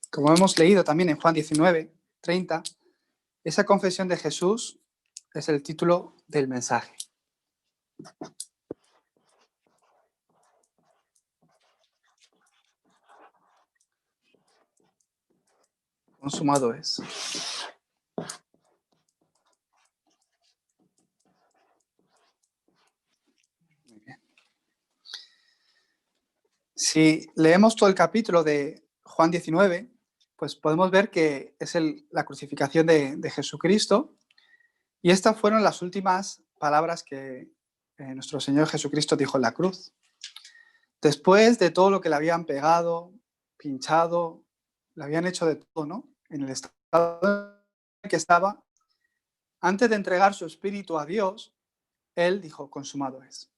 como hemos leído también en Juan 19:30, esa confesión de Jesús es el título del mensaje. Consumado es. Muy bien. Si leemos todo el capítulo de Juan 19, pues podemos ver que es la crucificación de Jesucristo, y estas fueron las últimas palabras que nuestro Señor Jesucristo dijo en la cruz. Después de todo lo que le habían pegado, pinchado, le habían hecho de todo, ¿no? En el estado en el que estaba, antes de entregar su espíritu a Dios, Él dijo, consumado es.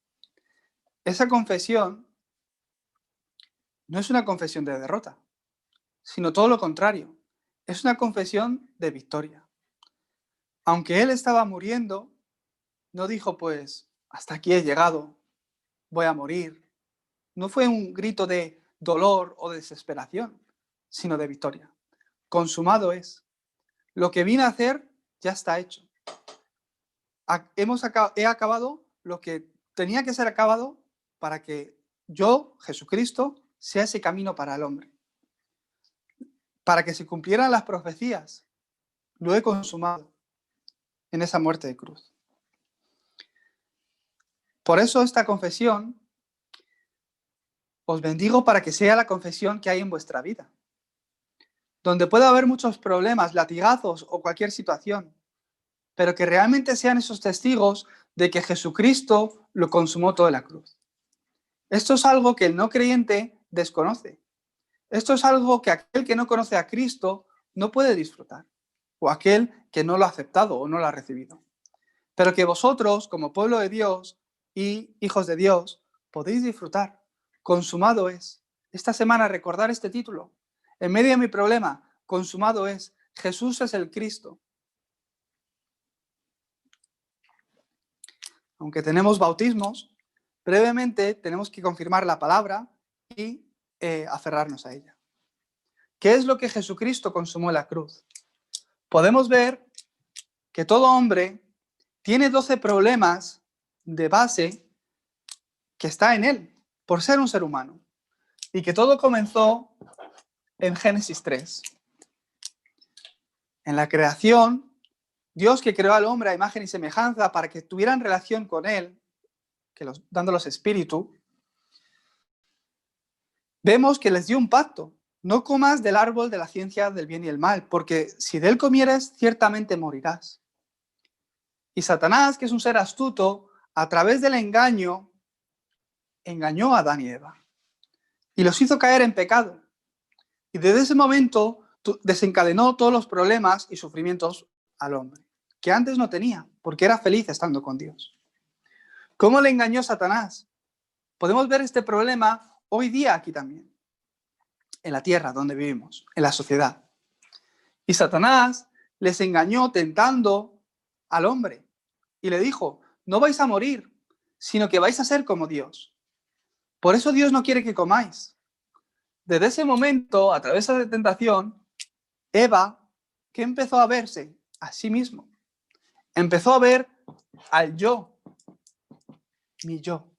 Esa confesión no es una confesión de derrota, sino todo lo contrario. Es una confesión de victoria. Aunque Él estaba muriendo, no dijo, pues, hasta aquí he llegado, voy a morir. No fue un grito de dolor o de desesperación, sino de victoria. Consumado es. Lo que vine a hacer ya está hecho. He acabado lo que tenía que ser acabado para que yo, Jesucristo, sea ese camino para el hombre. Para que se cumplieran las profecías. Lo he consumado en esa muerte de cruz. Por eso esta confesión os bendigo para que sea la confesión que hay en vuestra vida. Donde pueda haber muchos problemas, latigazos o cualquier situación, pero que realmente sean esos testigos de que Jesucristo lo consumó todo en la cruz. Esto es algo que el no creyente desconoce. Esto es algo que aquel que no conoce a Cristo no puede disfrutar, o aquel que no lo ha aceptado o no lo ha recibido. Pero que vosotros, como pueblo de Dios y hijos de Dios, podéis disfrutar. Consumado es. Esta semana recordar este título. En medio de mi problema, consumado es. Jesús es el Cristo. Aunque tenemos bautismos, brevemente tenemos que confirmar la palabra y aferrarnos a ella. ¿Qué es lo que Jesucristo consumó en la cruz? Podemos ver que todo hombre tiene 12 problemas de base que está en él, por ser un ser humano. Y que todo comenzó en Génesis 3. En la creación, Dios que creó al hombre a imagen y semejanza para que tuvieran relación con él, dándolos espíritu, vemos que les dio un pacto. No comas del árbol de la ciencia del bien y el mal, porque si de él comieres, ciertamente morirás. Y Satanás, que es un ser astuto, a través del engaño, engañó a Adán y Eva. Y los hizo caer en pecado. Y desde ese momento desencadenó todos los problemas y sufrimientos al hombre, que antes no tenía, porque era feliz estando con Dios. ¿Cómo le engañó Satanás? Podemos ver este problema hoy día aquí también, en la tierra donde vivimos, en la sociedad. Y Satanás les engañó tentando al hombre y le dijo, no vais a morir, sino que vais a ser como Dios. Por eso Dios no quiere que comáis. Desde ese momento, a través de la tentación, Eva, ¿qué empezó a verse? A sí mismo. Empezó a ver al yo, mi yo.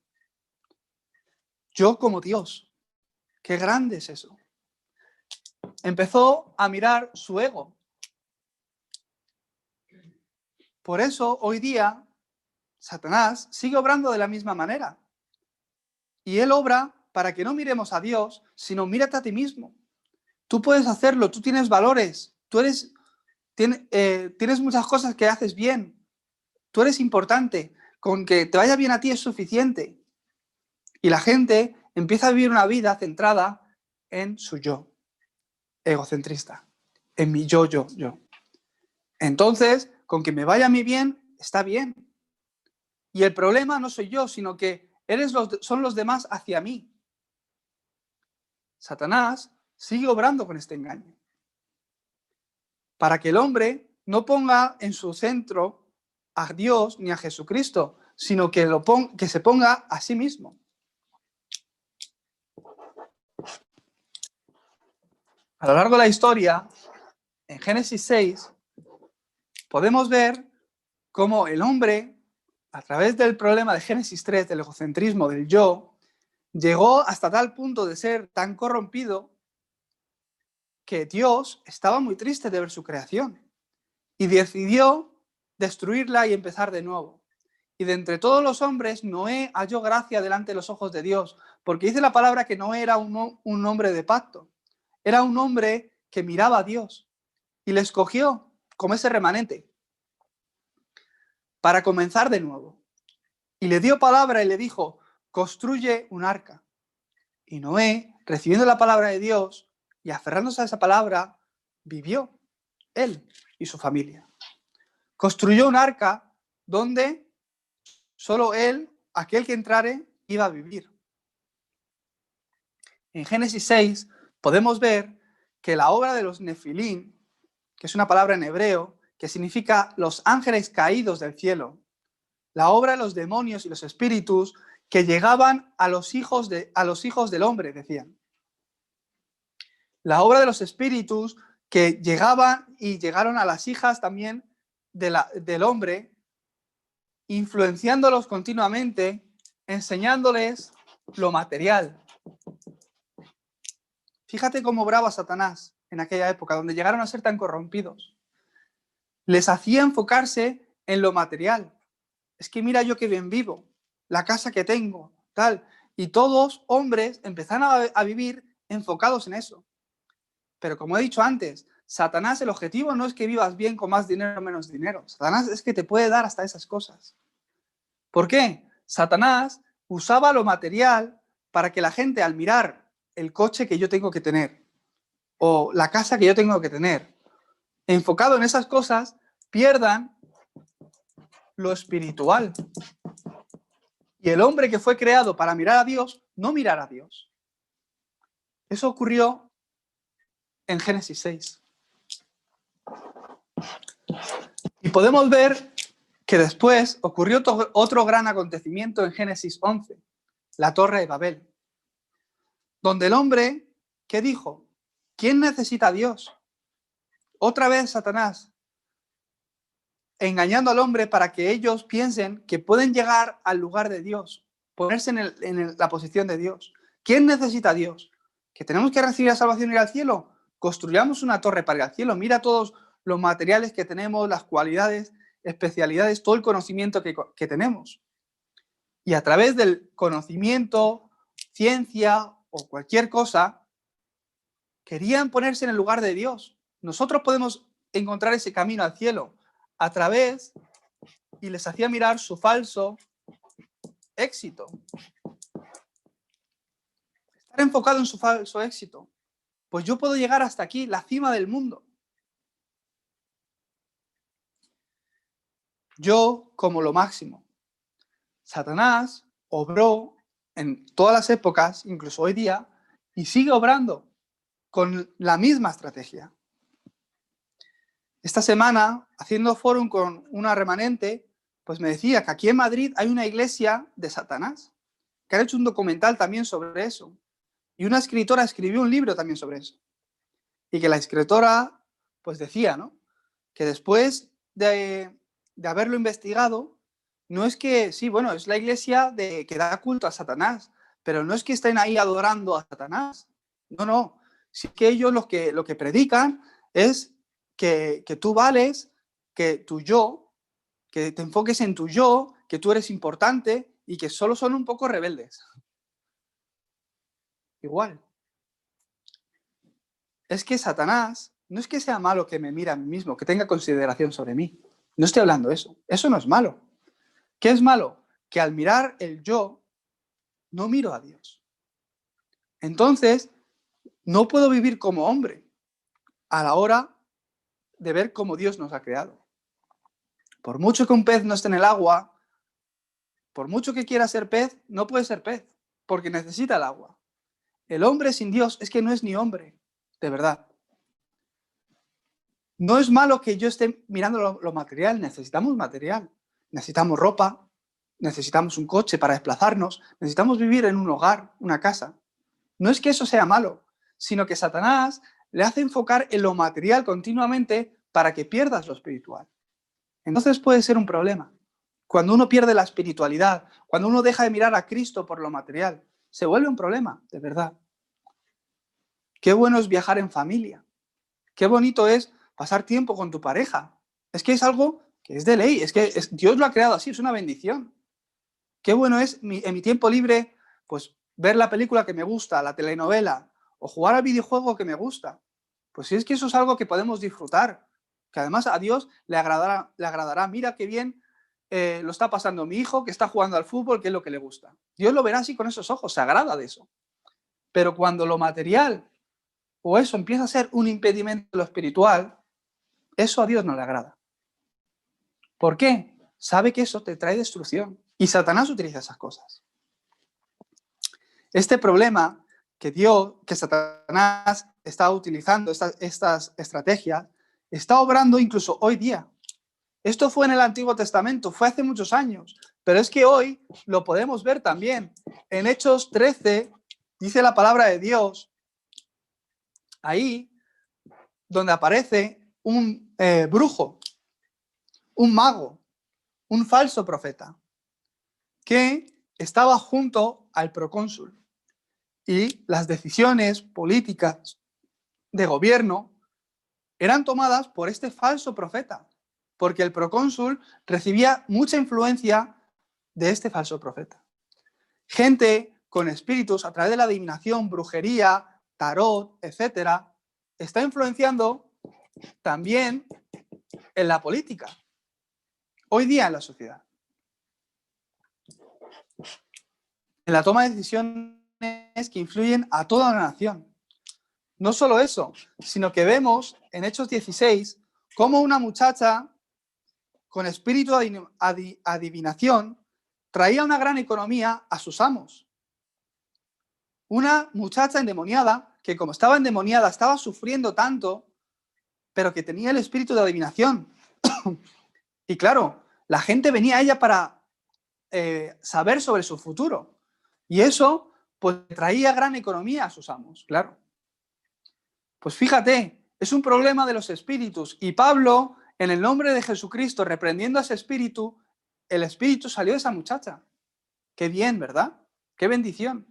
Yo como Dios. Qué grande es eso. Empezó a mirar su ego. Por eso, hoy día, Satanás sigue obrando de la misma manera. Y él obra para que no miremos a Dios, sino mírate a ti mismo. Tú puedes hacerlo, tú tienes valores, tienes muchas cosas que haces bien. Tú eres importante, con que te vaya bien a ti es suficiente. Y la gente empieza a vivir una vida centrada en su yo, egocentrista, en mi yo. Entonces, con que me vaya a mí bien, está bien. Y el problema no soy yo, sino que son los demás hacia mí. Satanás sigue obrando con este engaño. Para que el hombre no ponga en su centro a Dios ni a Jesucristo, sino que se ponga a sí mismo. A lo largo de la historia, en Génesis 6, podemos ver cómo el hombre, a través del problema de Génesis 3, del egocentrismo, del yo, llegó hasta tal punto de ser tan corrompido que Dios estaba muy triste de ver su creación y decidió destruirla y empezar de nuevo. Y de entre todos los hombres, Noé halló gracia delante de los ojos de Dios, porque dice la palabra que Noé era un hombre de pacto, era un hombre que miraba a Dios y le escogió como ese remanente para comenzar de nuevo. Y le dio palabra y le dijo, construye un arca. Y Noé, recibiendo la palabra de Dios y aferrándose a esa palabra, vivió, él y su familia. Construyó un arca donde solo él, aquel que entrare, iba a vivir. En Génesis 6 podemos ver que la obra de los Nefilim, que es una palabra en hebreo, que significa los ángeles caídos del cielo, la obra de los demonios y los espíritus que llegaban a los hijos del hombre, decían. La obra de los espíritus que llegaban y llegaron a las hijas también del hombre, influenciándolos continuamente, enseñándoles lo material. Fíjate cómo obraba Satanás en aquella época, donde llegaron a ser tan corrompidos. Les hacía enfocarse en lo material. Es que mira yo qué bien vivo, la casa que tengo, tal. Y todos, hombres, empezaron a vivir enfocados en eso. Pero como he dicho antes, Satanás, el objetivo no es que vivas bien con más dinero o menos dinero. Satanás es que te puede dar hasta esas cosas. ¿Por qué? Satanás usaba lo material para que la gente, al mirar el coche que yo tengo que tener o la casa que yo tengo que tener, enfocado en esas cosas, pierdan lo espiritual. Y el hombre que fue creado para mirar a Dios, no mirar a Dios. Eso ocurrió en Génesis 6. Y podemos ver que después ocurrió otro gran acontecimiento en Génesis 11, la Torre de Babel, donde el hombre, ¿qué dijo? ¿Quién necesita a Dios? Otra vez Satanás, engañando al hombre para que ellos piensen que pueden llegar al lugar de Dios, ponerse en la posición de Dios. ¿Quién necesita a Dios? ¿Que tenemos que recibir la salvación y ir al cielo? Construyamos una torre para ir al cielo. Mira todos los materiales que tenemos, las cualidades, especialidades, todo el conocimiento que tenemos. Y a través del conocimiento, ciencia o cualquier cosa, querían ponerse en el lugar de Dios. Nosotros podemos encontrar ese camino al cielo a través, y les hacía mirar su falso éxito. Estar enfocado en su falso éxito. Pues yo puedo llegar hasta aquí, la cima del mundo. Yo como lo máximo. Satanás obró en todas las épocas, incluso hoy día, y sigue obrando con la misma estrategia. Esta semana, haciendo fórum con una remanente, pues me decía que aquí en Madrid hay una iglesia de Satanás, que han hecho un documental también sobre eso. Y una escritora escribió un libro también sobre eso. Y que la escritora, pues decía, ¿no? Que después de haberlo investigado, no es que, sí, bueno, es la iglesia que da culto a Satanás, pero no es que estén ahí adorando a Satanás. No, no. Sí que ellos lo que predican es que tú vales, que tu yo, que te enfoques en tu yo, que tú eres importante y que solo son un poco rebeldes. Igual. Es que Satanás no es que sea malo que me mire a mí mismo, que tenga consideración sobre mí. No estoy hablando de eso. Eso no es malo. ¿Qué es malo? Que al mirar el yo, no miro a Dios. Entonces, no puedo vivir como hombre a la hora de ver cómo Dios nos ha creado. Por mucho que un pez no esté en el agua, por mucho que quiera ser pez, no puede ser pez, porque necesita el agua. El hombre sin Dios es que no es ni hombre, de verdad. No es malo que yo esté mirando lo material, necesitamos material. Necesitamos ropa, necesitamos un coche para desplazarnos, necesitamos vivir en un hogar, una casa. No es que eso sea malo, sino que Satanás le hace enfocar en lo material continuamente para que pierdas lo espiritual. Entonces puede ser un problema. Cuando uno pierde la espiritualidad, cuando uno deja de mirar a Cristo por lo material, se vuelve un problema, de verdad. Qué bueno es viajar en familia. Qué bonito es pasar tiempo con tu pareja. Es que es algo que es de ley, es que Dios lo ha creado así, es una bendición. Qué bueno es en mi tiempo libre, pues ver la película que me gusta, la telenovela, o jugar al videojuego que me gusta. Pues si es que eso es algo que podemos disfrutar, que además a Dios le agradará. Mira qué bien lo está pasando mi hijo, que está jugando al fútbol, que es lo que le gusta. Dios lo verá así con esos ojos, se agrada de eso. Pero cuando lo material o eso empieza a ser un impedimento en lo espiritual, eso a Dios no le agrada. ¿Por qué? Sabe que eso te trae destrucción. Y Satanás utiliza esas cosas. Este problema que Satanás está utilizando, estas estrategias, está obrando incluso hoy día. Esto fue en el Antiguo Testamento, fue hace muchos años, pero es que hoy lo podemos ver también. En Hechos 13 dice la palabra de Dios, ahí donde aparece un brujo, un mago, un falso profeta, que estaba junto al procónsul. Y las decisiones políticas de gobierno eran tomadas por este falso profeta, porque el procónsul recibía mucha influencia de este falso profeta. Gente con espíritus a través de la adivinación, brujería, tarot, etcétera, está influenciando también en la política, hoy día en la sociedad. En la toma de decisiones que influyen a toda una nación. No solo eso, sino que vemos en Hechos 16 cómo una muchacha con espíritu de adivinación traía una gran economía a sus amos. Una muchacha endemoniada que, como estaba endemoniada, estaba sufriendo tanto, pero que tenía el espíritu de adivinación. Y claro, la gente venía a ella para saber sobre su futuro. Y eso pues traía gran economía a sus amos, claro. Pues fíjate, es un problema de los espíritus. Y Pablo, en el nombre de Jesucristo, reprendiendo a ese espíritu, el espíritu salió de esa muchacha. Qué bien, ¿verdad? Qué bendición.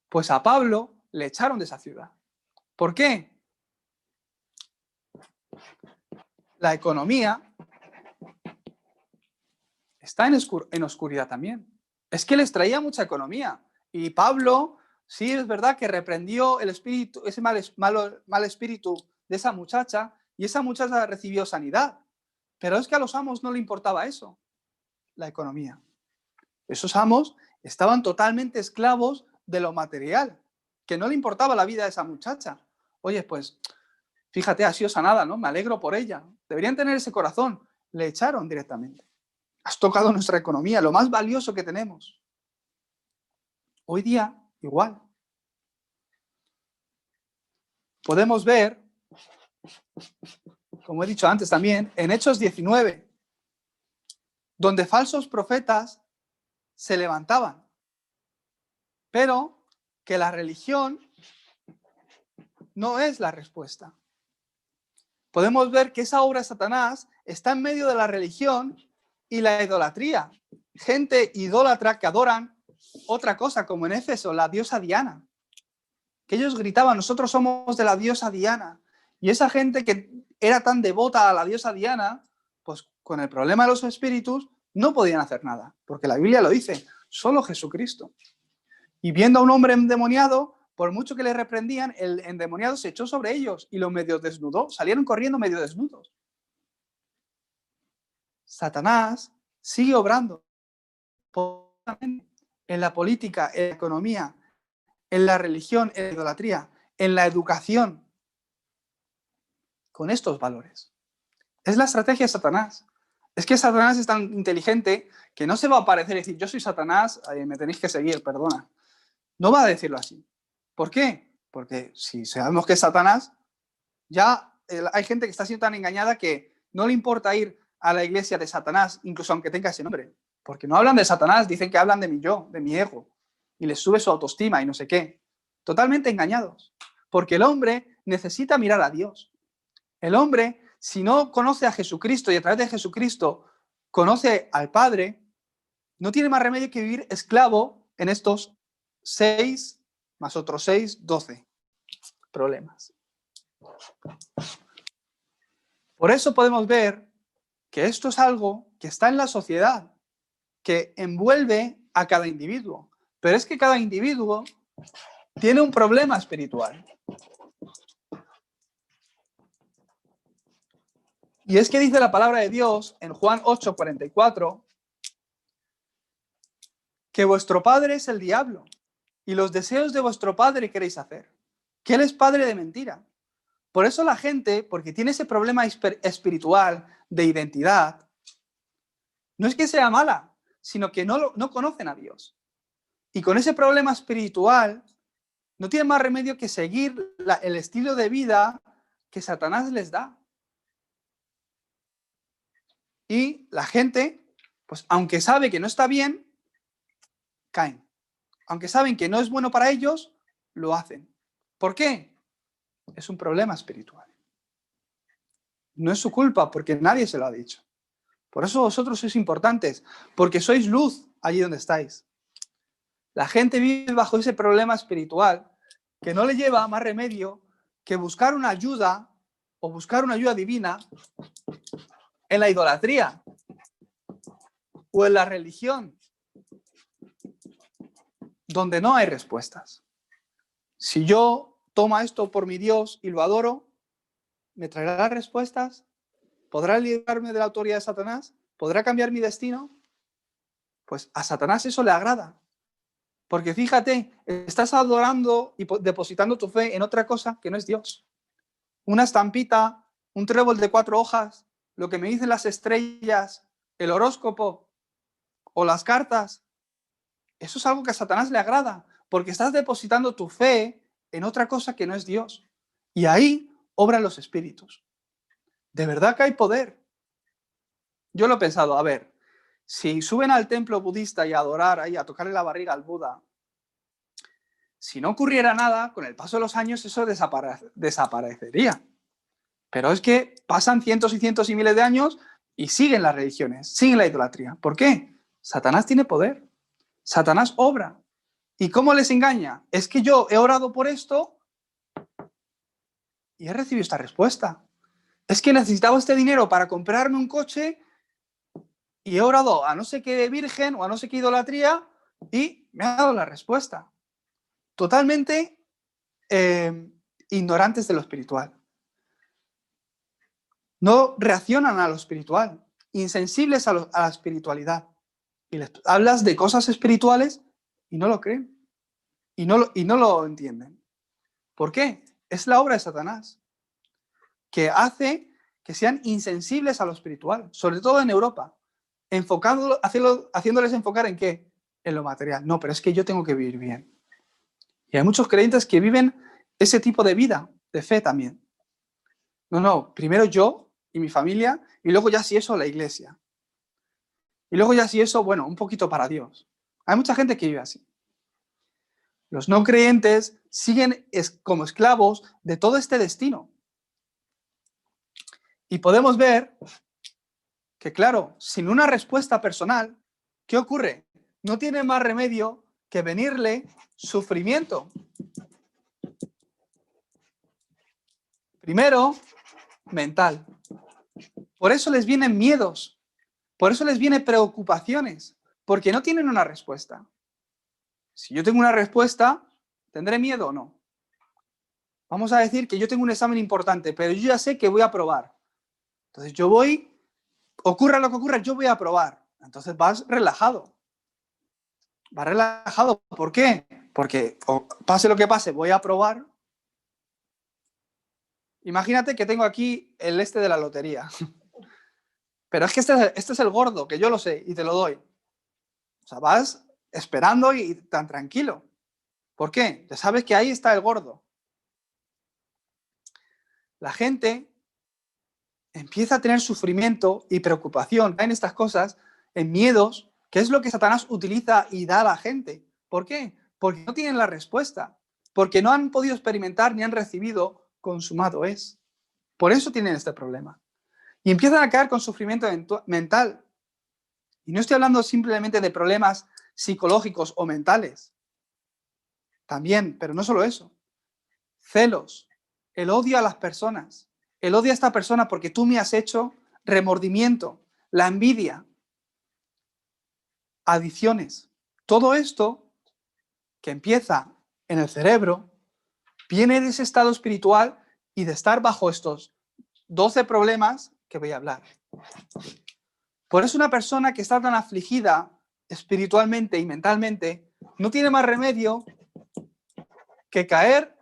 Pues a Pablo le echaron de esa ciudad. ¿Por qué? La economía está en oscuridad también. Es que les traía mucha economía. Y Pablo, sí es verdad que reprendió el espíritu, ese mal espíritu de esa muchacha, y esa muchacha recibió sanidad. Pero es que a los amos no le importaba eso, la economía. Esos amos estaban totalmente esclavos de lo material, que no le importaba la vida de esa muchacha. Oye, pues, fíjate, ha sido sanada, ¿no? Me alegro por ella. Deberían tener ese corazón. Le echaron directamente. Has tocado nuestra economía, lo más valioso que tenemos. Hoy día, igual. Podemos ver, como he dicho antes también, en Hechos 19, donde falsos profetas se levantaban, pero que la religión no es la respuesta. Podemos ver que esa obra de Satanás está en medio de la religión y la idolatría. Gente idólatra que adoran otra cosa, como en Éfeso, la diosa Diana. Que ellos gritaban, nosotros somos de la diosa Diana. Y esa gente que era tan devota a la diosa Diana, pues con el problema de los espíritus, no podían hacer nada. Porque la Biblia lo dice, solo Jesucristo. Y viendo a un hombre endemoniado, por mucho que le reprendían, el endemoniado se echó sobre ellos y los medio desnudó. Salieron corriendo medio desnudos. Satanás sigue obrando en la política, en la economía, en la religión, en la idolatría, en la educación, con estos valores. Es la estrategia de Satanás. Es que Satanás es tan inteligente que no se va a aparecer y decir, yo soy Satanás, me tenéis que seguir, perdona. No va a decirlo así. ¿Por qué? Porque si sabemos que es Satanás, ya hay gente que está siendo tan engañada que no le importa ir a la iglesia de Satanás, incluso aunque tenga ese nombre. Porque no hablan de Satanás, dicen que hablan de mi yo, de mi ego. Y les sube su autoestima y no sé qué. Totalmente engañados. Porque el hombre necesita mirar a Dios. El hombre, si no conoce a Jesucristo y a través de Jesucristo conoce al Padre, no tiene más remedio que vivir esclavo en estos 6 más otros 6, 12 problemas. Por eso podemos ver que esto es algo que está en la sociedad, que envuelve a cada individuo. Pero es que cada individuo tiene un problema espiritual. Y es que dice la palabra de Dios en Juan 8:44 que vuestro padre es el diablo y los deseos de vuestro padre queréis hacer, que él es padre de mentira. Por eso la gente, porque tiene ese problema espiritual de identidad, no es que sea mala, sino que no conocen a Dios. Y con ese problema espiritual no tienen más remedio que seguir el estilo de vida que Satanás les da. Y la gente, pues aunque sabe que no está bien, caen. Aunque saben que no es bueno para ellos, lo hacen. ¿Por qué? Es un problema espiritual. No es su culpa, porque nadie se lo ha dicho. Por eso vosotros sois importantes, porque sois luz allí donde estáis. La gente vive bajo ese problema espiritual que no le lleva más remedio que buscar una ayuda o buscar una ayuda divina en la idolatría o en la religión, donde no hay respuestas. Si yo tomo esto por mi Dios y lo adoro, ¿me traerá respuestas? ¿Podrá librarme de la autoridad de Satanás? ¿Podrá cambiar mi destino? Pues a Satanás eso le agrada. Porque fíjate, estás adorando y depositando tu fe en otra cosa que no es Dios. Una estampita, un trébol de 4 hojas, lo que me dicen las estrellas, el horóscopo o las cartas. Eso es algo que a Satanás le agrada, porque estás depositando tu fe en otra cosa que no es Dios. Y ahí obran los espíritus. De verdad que hay poder. Yo lo he pensado, a ver, si suben al templo budista y a adorar ahí, a tocarle la barriga al Buda, si no ocurriera nada, con el paso de los años eso desaparecería. Pero es que pasan cientos y cientos y miles de años y siguen las religiones, siguen la idolatría. ¿Por qué? Satanás tiene poder. Satanás obra. ¿Y cómo les engaña? Es que yo he orado por esto y he recibido esta respuesta. Es que necesitaba este dinero para comprarme un coche y he orado a no sé qué virgen o a no sé qué idolatría y me ha dado la respuesta. Totalmente ignorantes de lo espiritual. No reaccionan a lo espiritual, insensibles a la espiritualidad. Y les hablas de cosas espirituales y no lo creen. Y no lo entienden. ¿Por qué? Es la obra de Satanás, que hace que sean insensibles a lo espiritual, sobre todo en Europa, haciéndoles enfocar en qué, en lo material. No, pero es que yo tengo que vivir bien. Y hay muchos creyentes que viven ese tipo de vida, de fe también. No, primero yo y mi familia, y luego ya si eso la iglesia. Y luego ya si eso, bueno, un poquito para Dios. Hay mucha gente que vive así. Los no creyentes siguen como esclavos de todo este destino. Y podemos ver que, claro, sin una respuesta personal, ¿qué ocurre? No tiene más remedio que venirle sufrimiento. Primero, mental. Por eso les vienen miedos, por eso les vienen preocupaciones, porque no tienen una respuesta. Si yo tengo una respuesta, ¿tendré miedo o no? Vamos a decir que yo tengo un examen importante, pero yo ya sé que voy a aprobar. Entonces yo voy, ocurra lo que ocurra, yo voy a aprobar. Entonces vas relajado. Vas relajado. ¿Por qué? Porque pase lo que pase, voy a aprobar. Imagínate que tengo aquí el de la lotería. Pero es que este es el gordo, que yo lo sé, y te lo doy. O sea, vas esperando y tan tranquilo. ¿Por qué? Ya sabes que ahí está el gordo. La gente empieza a tener sufrimiento y preocupación en estas cosas, en miedos, que es lo que Satanás utiliza y da a la gente. ¿Por qué? Porque no tienen la respuesta. Porque no han podido experimentar ni han recibido consumado es. Por eso tienen este problema. Y empiezan a caer con sufrimiento mental. Y no estoy hablando simplemente de problemas psicológicos o mentales. También, pero no solo eso. Celos, el odio a las personas, el odio a esta persona porque tú me has hecho, remordimiento, la envidia, adicciones. Todo esto que empieza en el cerebro viene de ese estado espiritual y de estar bajo estos 12 problemas que voy a hablar. Por eso una persona que está tan afligida espiritualmente y mentalmente no tiene más remedio que caer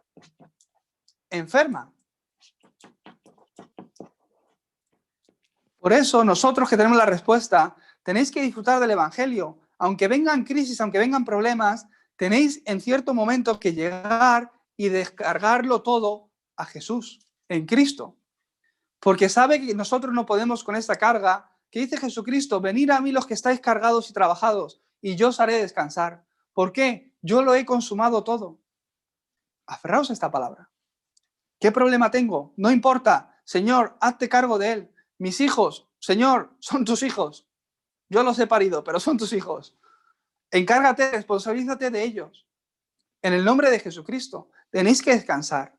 enferma. Por eso nosotros que tenemos la respuesta, tenéis que disfrutar del Evangelio. Aunque vengan crisis, aunque vengan problemas, tenéis en cierto momento que llegar y descargarlo todo a Jesús, en Cristo. Porque sabe que nosotros no podemos con esta carga que dice Jesucristo, venid a mí los que estáis cargados y trabajados, y yo os haré descansar. ¿Por qué? Yo lo he consumado todo. Aferraos a esta palabra. ¿Qué problema tengo? No importa. Señor, hazte cargo de él. Mis hijos, Señor, son tus hijos. Yo los he parido, pero son tus hijos. Encárgate, responsabilízate de ellos. En el nombre de Jesucristo, tenéis que descansar.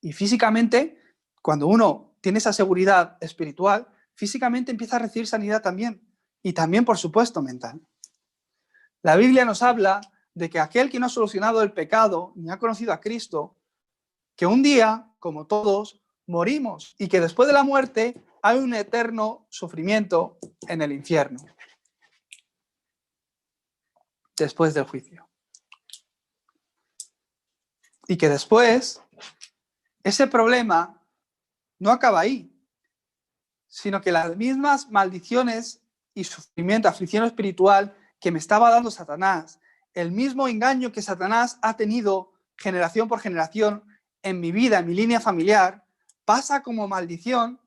Y físicamente, cuando uno tiene esa seguridad espiritual, físicamente empieza a recibir sanidad también. Y también, por supuesto, mental. La Biblia nos habla de que aquel que no ha solucionado el pecado ni ha conocido a Cristo, que un día, como todos, morimos y que después de la muerte hay un eterno sufrimiento en el infierno. Después del juicio. Y que después ese problema no acaba ahí, sino que las mismas maldiciones y sufrimiento, aflicción espiritual que me estaba dando Satanás, el mismo engaño que Satanás ha tenido generación por generación en mi vida, en mi línea familiar, pasa como maldición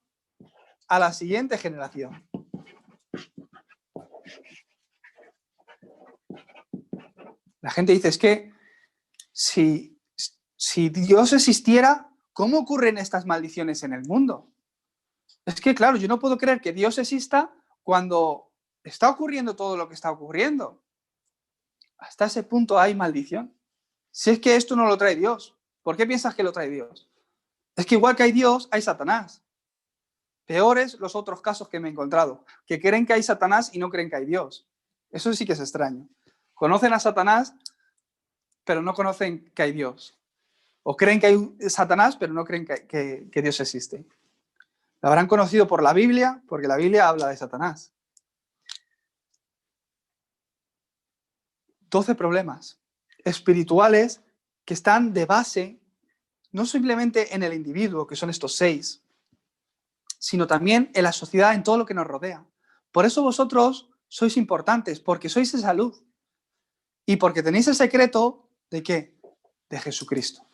a la siguiente generación. La gente dice, es que si Dios existiera, ¿cómo ocurren estas maldiciones en el mundo? Es que, claro, yo no puedo creer que Dios exista cuando está ocurriendo todo lo que está ocurriendo. Hasta ese punto hay maldición. Si es que esto no lo trae Dios, ¿por qué piensas que lo trae Dios? Es que igual que hay Dios, hay Satanás. Peores los otros casos que me he encontrado, que creen que hay Satanás y no creen que hay Dios. Eso sí que es extraño. Conocen a Satanás, pero no conocen que hay Dios. O creen que hay Satanás, pero no creen que Dios existe. Lo habrán conocido por la Biblia, porque la Biblia habla de Satanás. 12 problemas espirituales que están de base, no simplemente en el individuo, que son estos 6, sino también en la sociedad, en todo lo que nos rodea. Por eso vosotros sois importantes, porque sois de salud. Y porque tenéis el secreto ¿de qué? De Jesucristo.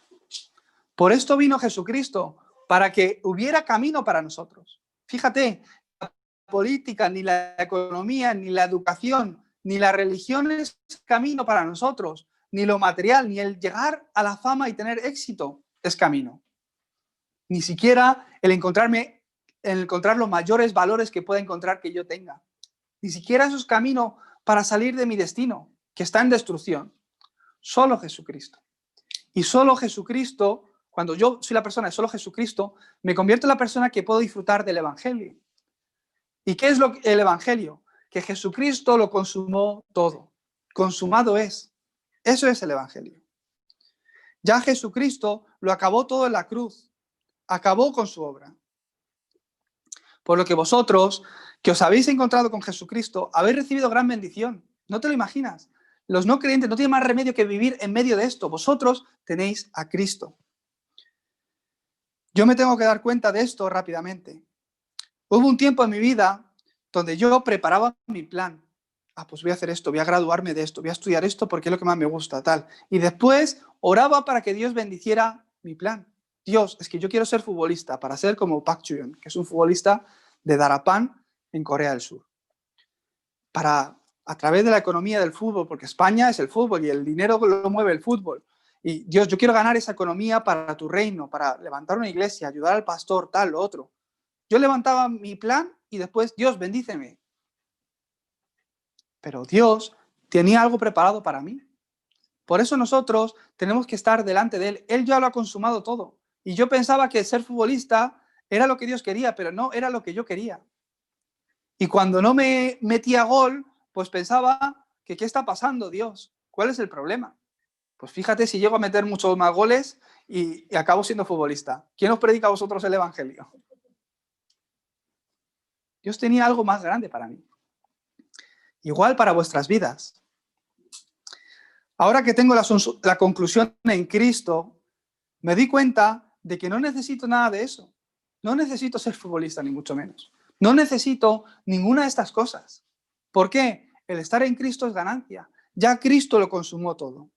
Por esto vino Jesucristo, para que hubiera camino para nosotros. Fíjate, la política, ni la economía, ni la educación, ni la religión es camino para nosotros, ni lo material, ni el llegar a la fama y tener éxito es camino. Ni siquiera el encontrar los mayores valores que pueda encontrar que yo tenga. Ni siquiera eso es camino para salir de mi destino, que está en destrucción. Solo Jesucristo. Y solo Jesucristo, cuando yo soy la persona de solo Jesucristo, me convierto en la persona que puedo disfrutar del Evangelio. ¿Y qué es el Evangelio? Que Jesucristo lo consumó todo. Consumado es. Eso es el Evangelio. Ya Jesucristo lo acabó todo en la cruz. Acabó con su obra. Por lo que vosotros, que os habéis encontrado con Jesucristo, habéis recibido gran bendición. No te lo imaginas. Los no creyentes no tienen más remedio que vivir en medio de esto. Vosotros tenéis a Cristo. Yo me tengo que dar cuenta de esto rápidamente. Hubo un tiempo en mi vida donde yo preparaba mi plan. Pues voy a hacer esto, voy a graduarme de esto, voy a estudiar esto porque es lo que más me gusta, tal. Y después oraba para que Dios bendiciera mi plan. Dios, es que yo quiero ser futbolista, para ser como Park Chu-yeon, que es un futbolista de Darapan en Corea del Sur. A través de la economía del fútbol, porque España es el fútbol y el dinero lo mueve el fútbol. Y Dios, yo quiero ganar esa economía para tu reino, para levantar una iglesia, ayudar al pastor, tal, lo otro. Yo levantaba mi plan y después, Dios, bendíceme. Pero Dios tenía algo preparado para mí. Por eso nosotros tenemos que estar delante de Él. Él ya lo ha consumado todo. Y yo pensaba que ser futbolista era lo que Dios quería, pero no era lo que yo quería. Y cuando no me metía gol, pues pensaba que ¿qué está pasando, Dios? ¿Cuál es el problema? Pues fíjate si llego a meter muchos más goles y acabo siendo futbolista. ¿Quién os predica a vosotros el Evangelio? Dios tenía algo más grande para mí. Igual para vuestras vidas. Ahora que tengo la conclusión en Cristo, me di cuenta de que no necesito nada de eso. No necesito ser futbolista, ni mucho menos. No necesito ninguna de estas cosas. ¿Por qué? El estar en Cristo es ganancia. Ya Cristo lo consumó todo.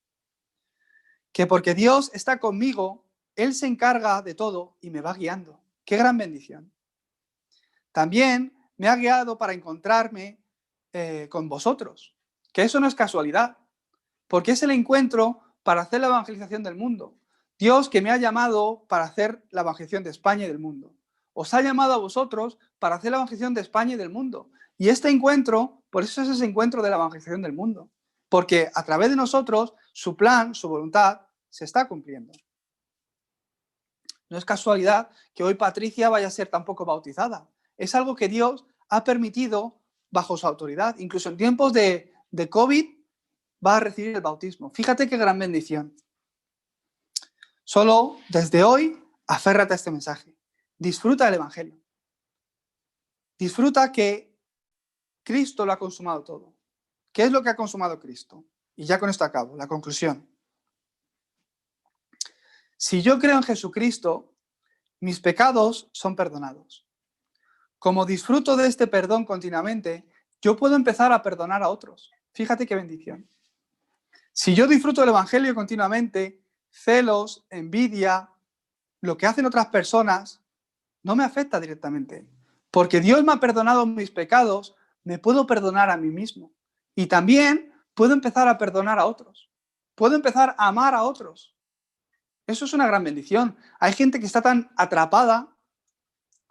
Que porque Dios está conmigo, Él se encarga de todo y me va guiando. ¡Qué gran bendición! También me ha guiado para encontrarme con vosotros. Que eso no es casualidad. Porque es el encuentro para hacer la evangelización del mundo. Dios que me ha llamado para hacer la evangelización de España y del mundo. Os ha llamado a vosotros para hacer la evangelización de España y del mundo. Y este encuentro, por eso es ese encuentro de la evangelización del mundo. Porque a través de nosotros, su plan, su voluntad, se está cumpliendo. No es casualidad que hoy Patricia vaya a ser tampoco bautizada. Es algo que Dios ha permitido bajo su autoridad. Incluso en tiempos de COVID, va a recibir el bautismo. Fíjate qué gran bendición. Solo desde hoy, aférrate a este mensaje. Disfruta del Evangelio. Disfruta que Cristo lo ha consumado todo. ¿Qué es lo que ha consumado Cristo? Y ya con esto acabo, la conclusión. Si yo creo en Jesucristo, mis pecados son perdonados. Como disfruto de este perdón continuamente, yo puedo empezar a perdonar a otros. Fíjate qué bendición. Si yo disfruto del Evangelio continuamente, celos, envidia, lo que hacen otras personas, no me afecta directamente. Porque Dios me ha perdonado mis pecados, me puedo perdonar a mí mismo. Y también puedo empezar a perdonar a otros. Puedo empezar a amar a otros. Eso es una gran bendición. Hay gente que está tan atrapada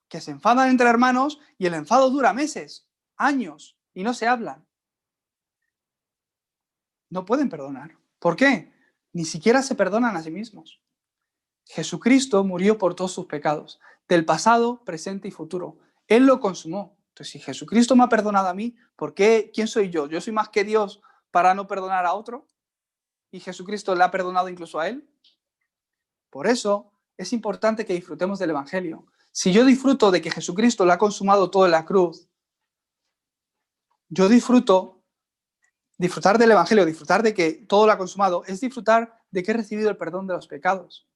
que se enfadan entre hermanos y el enfado dura meses, años, y no se hablan. No pueden perdonar. ¿Por qué? Ni siquiera se perdonan a sí mismos. Jesucristo murió por todos sus pecados, del pasado, presente y futuro. Él lo consumó. Entonces, si Jesucristo me ha perdonado a mí, ¿por qué? ¿Quién soy yo? ¿Yo soy más que Dios para no perdonar a otro? ¿Y Jesucristo le ha perdonado incluso a él? Por eso es importante que disfrutemos del Evangelio. Si yo disfruto de que Jesucristo lo ha consumado todo en la cruz, yo disfrutar del Evangelio, disfrutar de que todo lo ha consumado, es disfrutar de que he recibido el perdón de los pecados.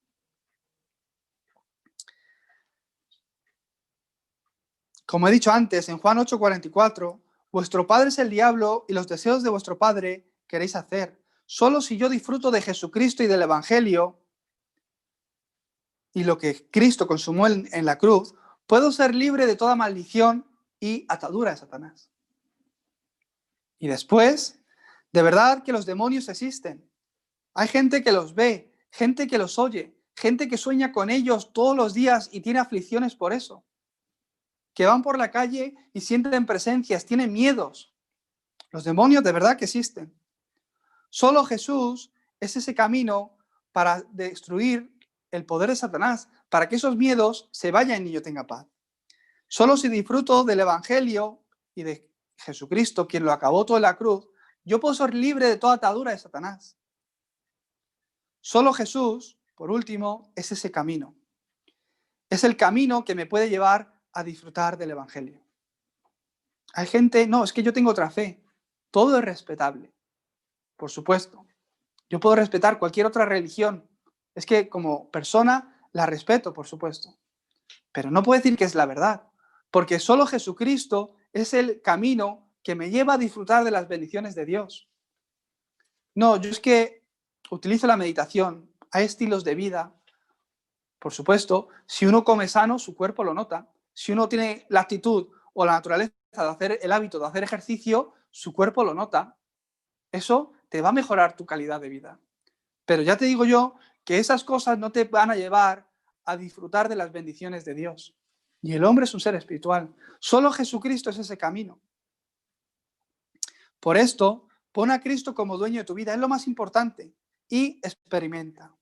Como he dicho antes, en Juan 8:44, vuestro padre es el diablo y los deseos de vuestro padre queréis hacer. Solo si yo disfruto de Jesucristo y del Evangelio y lo que Cristo consumó en la cruz, puedo ser libre de toda maldición y atadura de Satanás. Y después, de verdad que los demonios existen. Hay gente que los ve, gente que los oye, gente que sueña con ellos todos los días y tiene aflicciones por eso. Que van por la calle y sienten presencias, tienen miedos. Los demonios de verdad que existen. Solo Jesús es ese camino para destruir el poder de Satanás, para que esos miedos se vayan y yo tenga paz. Solo si disfruto del Evangelio y de Jesucristo, quien lo acabó todo en la cruz, yo puedo ser libre de toda atadura de Satanás. Solo Jesús, por último, es ese camino. Es el camino que me puede llevar a disfrutar del Evangelio. Hay gente, no, es que yo tengo otra fe. Todo es respetable, por supuesto. Yo puedo respetar cualquier otra religión. Es que como persona la respeto, por supuesto. Pero no puedo decir que es la verdad, porque solo Jesucristo es el camino que me lleva a disfrutar de las bendiciones de Dios. No, yo es que utilizo la meditación, hay estilos de vida. Por supuesto, si uno come sano, su cuerpo lo nota. Si uno tiene la actitud o la naturaleza de hacer el hábito de hacer ejercicio, su cuerpo lo nota. Eso te va a mejorar tu calidad de vida. Pero ya te digo yo que esas cosas no te van a llevar a disfrutar de las bendiciones de Dios. Y el hombre es un ser espiritual. Solo Jesucristo es ese camino. Por esto, pon a Cristo como dueño de tu vida. Es lo más importante. Y experimenta.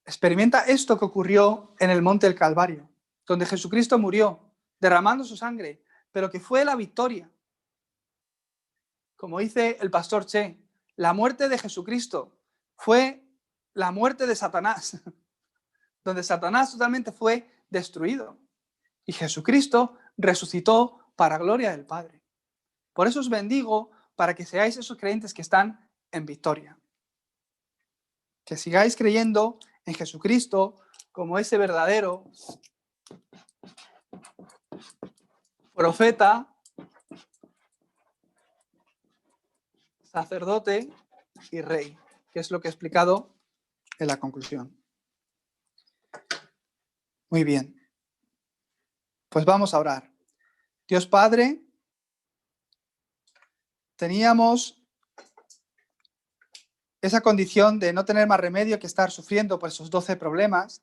Experimenta esto que ocurrió en el monte del Calvario, donde Jesucristo murió, derramando su sangre, pero que fue la victoria. Como dice el pastor Che, la muerte de Jesucristo fue la muerte de Satanás, donde Satanás totalmente fue destruido. Y Jesucristo resucitó para gloria del Padre. Por eso os bendigo para que seáis esos creyentes que están en victoria. Que sigáis creyendo en Jesucristo como ese verdadero profeta, sacerdote y rey, que es lo que he explicado en la conclusión. Muy bien. Pues vamos a orar. Dios Padre, teníamos esa condición de no tener más remedio que estar sufriendo por esos 12 problemas,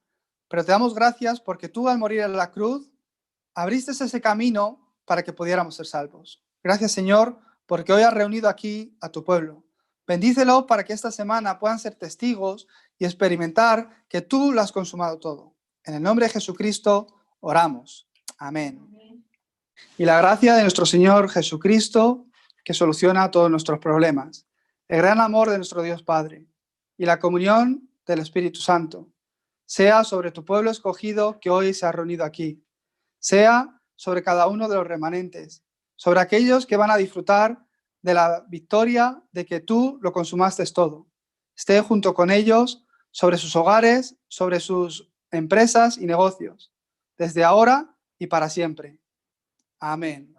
pero te damos gracias porque tú al morir en la cruz abriste ese camino para que pudiéramos ser salvos. Gracias, Señor, porque hoy has reunido aquí a tu pueblo. Bendícelo para que esta semana puedan ser testigos y experimentar que tú lo has consumado todo. En el nombre de Jesucristo oramos. Amén. Y la gracia de nuestro Señor Jesucristo, que soluciona todos nuestros problemas, el gran amor de nuestro Dios Padre y la comunión del Espíritu Santo, sea sobre tu pueblo escogido que hoy se ha reunido aquí, sea sobre cada uno de los remanentes, sobre aquellos que van a disfrutar de la victoria de que tú lo consumaste todo. Esté junto con ellos sobre sus hogares, sobre sus empresas y negocios, desde ahora y para siempre. Amén.